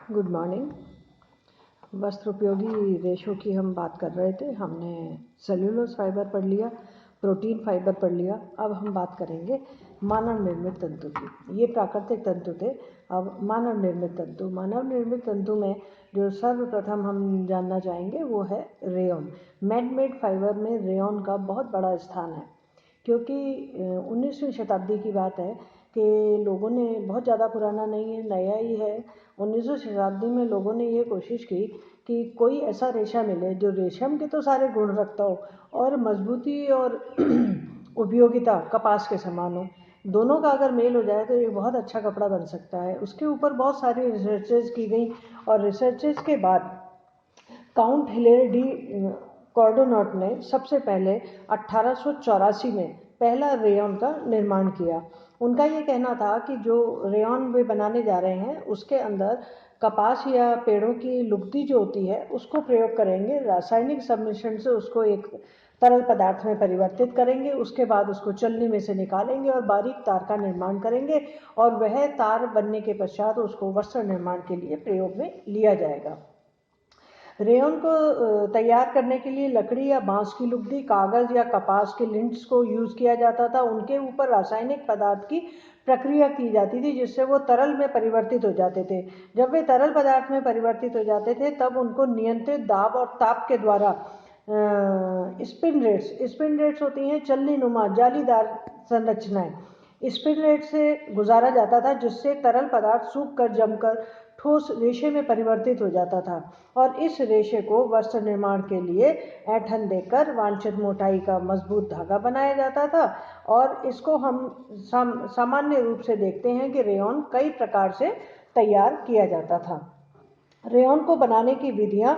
Good morning. वस्त्र उपयोगी रेशों की हम बात कर रहे थे। हमने सेल्यूलोज फाइबर पढ़ लिया, प्रोटीन फाइबर पढ़ लिया। अब हम बात करेंगे मानव निर्मित तंतु की। ये प्राकृतिक तंतु थे। अब मानव निर्मित तंतु में जो सर्वप्रथम हम जानना चाहेंगे वो है रेयॉन। मैन मेड फाइबर में रेयॉन का बहुत बड़ा स्थान है, क्योंकि 19वीं शताब्दी की बात है कि लोगों ने, बहुत ज़्यादा पुराना नहीं है, नया ही है, 19वीं शताब्दी में लोगों ने ये कोशिश की कि कोई ऐसा रेशा मिले जो रेशम के तो सारे गुण रखता हो और मजबूती और उपयोगिता कपास के समान हो। दोनों का अगर मेल हो जाए तो एक बहुत अच्छा कपड़ा बन सकता है। उसके ऊपर बहुत सारी रिसर्चेज की गई और रिसर्चेज के बाद काउंट हिलेरी डी कॉर्डोनॉट ने सबसे पहले 1884 में पहला रेयॉन का निर्माण किया। उनका ये कहना था कि जो रेयॉन वे बनाने जा रहे हैं उसके अंदर कपास या पेड़ों की लुगदी जो होती है उसको प्रयोग करेंगे, रासायनिक सम्मिश्रण से उसको एक तरल पदार्थ में परिवर्तित करेंगे, उसके बाद उसको चलनी में से निकालेंगे और बारीक तार का निर्माण करेंगे और वह तार बनने के पश्चात उसको वस्त्र निर्माण के लिए प्रयोग में लिया जाएगा। रेयॉन को तैयार करने के लिए लकड़ी या बांस की लुगदी, कागज या कपास के लिंट्स को यूज़ किया जाता था। उनके ऊपर रासायनिक पदार्थ की प्रक्रिया की जाती थी जिससे वो तरल में परिवर्तित हो जाते थे। जब वे तरल पदार्थ में परिवर्तित हो जाते थे तब उनको नियंत्रित दाब और ताप के द्वारा स्पिन रेट्स होती हैं चलनी नुमा जालीदार संरचनाएं, स्पिन रेट से गुजारा जाता था, जिससे तरल पदार्थ सूख कर जमकर ठोस रेशे में परिवर्तित हो जाता था और इस रेशे को वस्त्र निर्माण के लिए ऐंठन देकर वांछित मोटाई का मजबूत धागा बनाया जाता था। और इसको हम सामान्य रूप से देखते हैं कि रेयॉन कई प्रकार से तैयार किया जाता था। रेयॉन को बनाने की विधियां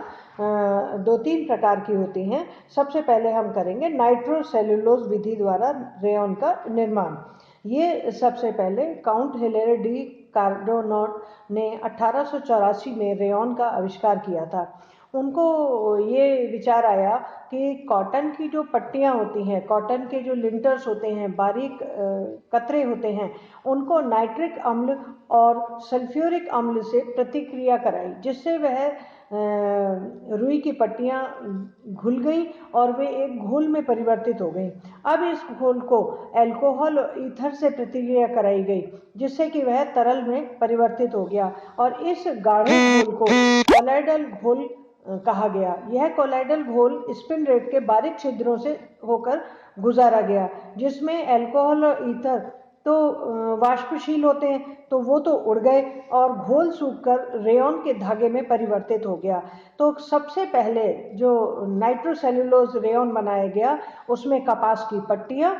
2-3 प्रकार की होती हैं। सबसे पहले हम करेंगे नाइट्रोसेल्यूलोज विधि द्वारा रेयॉन का निर्माण। ये सबसे पहले काउंट हिलेरी डी कॉर्डोनॉट ने 1884 में रेयॉन का आविष्कार किया था। उनको ये विचार आया कि कॉटन की जो पट्टियाँ होती हैं, कॉटन के जो लिंटर्स होते हैं, बारीक कतरे होते हैं, उनको नाइट्रिक अम्ल और सल्फ्यूरिक अम्ल से प्रतिक्रिया कराई, जिससे वह रुई की पट्टियाँ घुल गई और वे एक घोल में परिवर्तित हो गई। अब इस घोल को अल्कोहल और ईथर से प्रतिक्रिया कराई गई, जिससे कि वह तरल में परिवर्तित हो गया और इस गाढ़े घोल को कोलाइडल घोल कहा गया। यह कोलाइडल घोल स्पिन रेट के बारीक छिद्रों से होकर गुजारा गया, जिसमें अल्कोहल और ईथर तो वाष्पशील होते हैं तो वो तो उड़ गए और घोल सूखकर रेयॉन के धागे में परिवर्तित हो गया। तो सबसे पहले जो नाइट्रोसेल्यूलोज रेयॉन बनाया गया उसमें कपास की पट्टियाँ,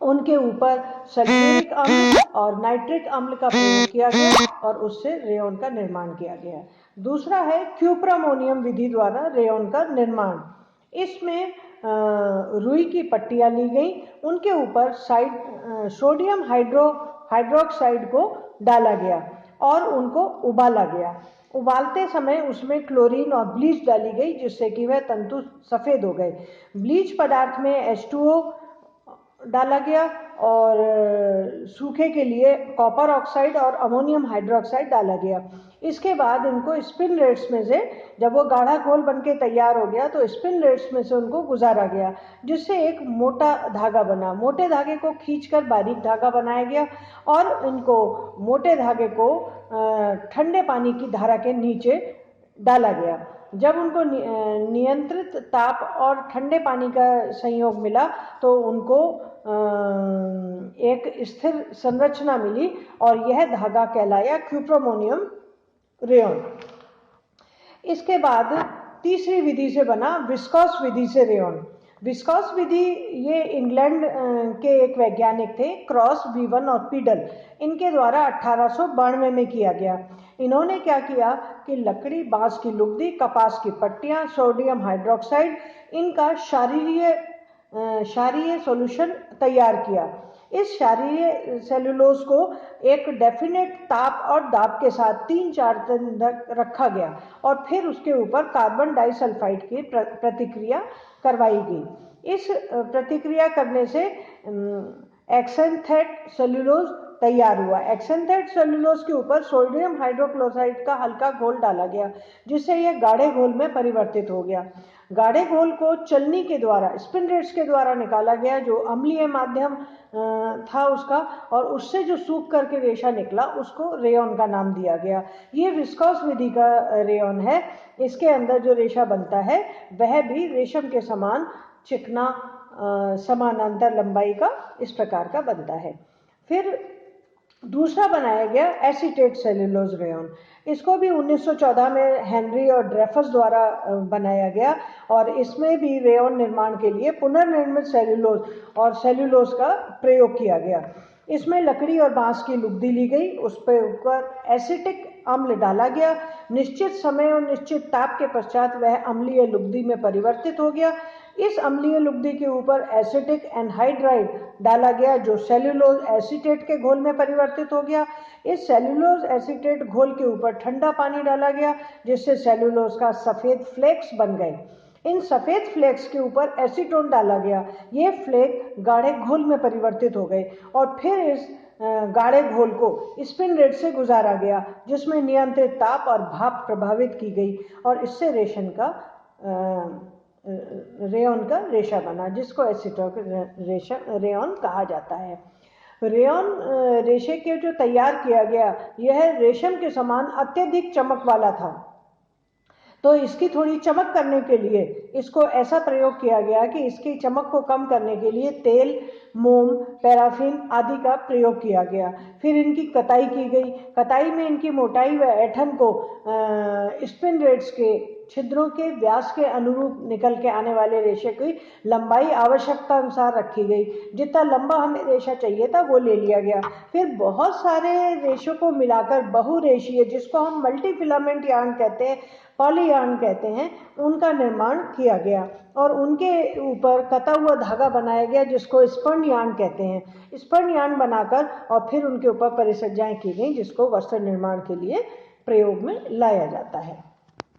उनके ऊपर सल्फ्यूरिक अम्ल और नाइट्रिक अम्ल का प्रयोग किया गया और उससे रेयॉन का निर्माण किया गया। दूसरा है क्यूप्रामोनियम विधि द्वारा रेयॉन का निर्माण। इसमें रुई की पट्टियाँ ली गई, उनके ऊपर सोडियम हाइड्रोक्साइड को डाला गया और उनको उबाला गया। उबालते समय उसमें क्लोरीन और ब्लीच डाली गई, जिससे कि वह तंतु सफ़ेद हो गए। ब्लीच पदार्थ में H2O डाला गया और सूखे के लिए कॉपर ऑक्साइड और अमोनियम हाइड्रोक्साइड डाला गया। इसके बाद इनको स्पिन रेट्स में से, जब वो गाढ़ा घोल बनके तैयार हो गया तो स्पिन रेट्स में से उनको गुजारा गया, जिससे एक मोटा धागा बना। मोटे धागे को खींचकर बारीक धागा बनाया गया और इनको मोटे धागे को ठंडे पानी की धारा के नीचे डाला गया। जब उनको नियंत्रित ताप और ठंडे पानी का संयोग मिला तो उनको एक स्थिर संरचना मिली और यह धागा कहलाया क्यूप्रामोनियम रेयॉन। इसके बाद तीसरी विधि से बना विस्कॉस विधि से रेयॉन। विस्कॉस विधि, ये इंग्लैंड के एक वैज्ञानिक थे, क्रॉस, वीवन और पीडल, इनके द्वारा 1892 में किया गया। इन्होंने क्या किया कि लकड़ी, बांस की लुगदी, कपास की पट्टियाँ, सोडियम हाइड्रोक्साइड, इनका क्षारीय सॉल्यूशन तैयार किया। इस क्षारीय सेलुलोज को एक डेफिनेट ताप और दाब के साथ 3-4 दिन तक रखा गया और फिर उसके ऊपर कार्बन डाइसल्फाइड की प्रतिक्रिया करवाई गई। इस प्रतिक्रिया करने से एक्सेंथेट सेलुलोज तैयार हुआ। एक्सेंथेट सेलुलोज के ऊपर सोडियम हाइड्रोक्लोराइड का हल्का घोल डाला गया, जिससे यह गाढ़े घोल में परिवर्तित हो गया। गाढ़े घोल को चलनी के द्वारा, स्पिन रेट्स के द्वारा निकाला गया, जो अम्लीय माध्यम था उसका, और उससे जो सूख करके रेशा निकला उसको रेयॉन का नाम दिया गया। ये विस्कोस विधि का रेयॉन है। इसके अंदर जो रेशा बनता है वह भी रेशम के समान चिकना समानांतर लंबाई का इस प्रकार का बनता है। फिर दूसरा बनाया गया एसीटेट सेल्यूलोज रेयॉन। इसको भी 1914 में हेनरी और ड्रेफस द्वारा बनाया गया, और इसमें भी रेयॉन निर्माण के लिए पुनर्निर्मित सेल्यूलोज और सेल्यूलोज का प्रयोग किया गया। इसमें लकड़ी और बांस की लुगदी ली गई, उस पर ऊपर एसिटिक अम्ल डाला गया। निश्चित समय और निश्चित ताप के पश्चात वह अम्लीय लुगदी में परिवर्तित हो गया। इस अम्लीय लुगदी के ऊपर एसिटिक एनहाइड्राइड डाला गया, जो सेल्यूलोज एसीटेट के घोल में परिवर्तित हो गया। इस सेल्यूलोज एसीटेट घोल के ऊपर ठंडा पानी डाला गया, जिससे सेल्यूलोज का सफेद फ्लेक्स बन गए। इन सफेद फ्लेक्स के ऊपर एसीटोन डाला गया। ये फ्लेक गाढ़े घोल में परिवर्तित हो गए, और फिर इस गाढ़े घोल को स्पिन रेट से गुजारा गया, जिसमें नियंत्रित ताप और भाप प्रभावित की गई, और इससे रेयॉन का रेशा बना, जिसको एसीटोक रेयॉन कहा जाता है। रेयॉन रेशे के जो तैयार किया गया, यह रेशम के समान अत्यधिक चमक वाला था, तो इसकी थोड़ी चमक करने के लिए इसको ऐसा प्रयोग किया गया कि इसकी चमक को कम करने के लिए तेल, मोम, पैराफिन आदि का प्रयोग किया गया। फिर इनकी कताई की गई। कताई में इनकी मोटाई व ऐंठन को स्पिन रेट्स के छिद्रों के व्यास के अनुरूप निकल के आने वाले रेशे की लंबाई आवश्यकता अनुसार रखी गई। जितना लंबा हमें रेशा चाहिए था वो ले लिया गया। फिर बहुत सारे रेशों को मिलाकर बहुरेशीय, जिसको हम मल्टी फिलामेंट यार्न कहते हैं, पॉली यार्न कहते हैं, उनका निर्माण किया गया, और उनके ऊपर कता हुआ धागा बनाया गया, जिसको स्पन यार्न कहते हैं। स्पन यार्न बनाकर और फिर उनके ऊपर परिसज्जाएं की गई, जिसको वस्त्र निर्माण के लिए प्रयोग में लाया जाता है।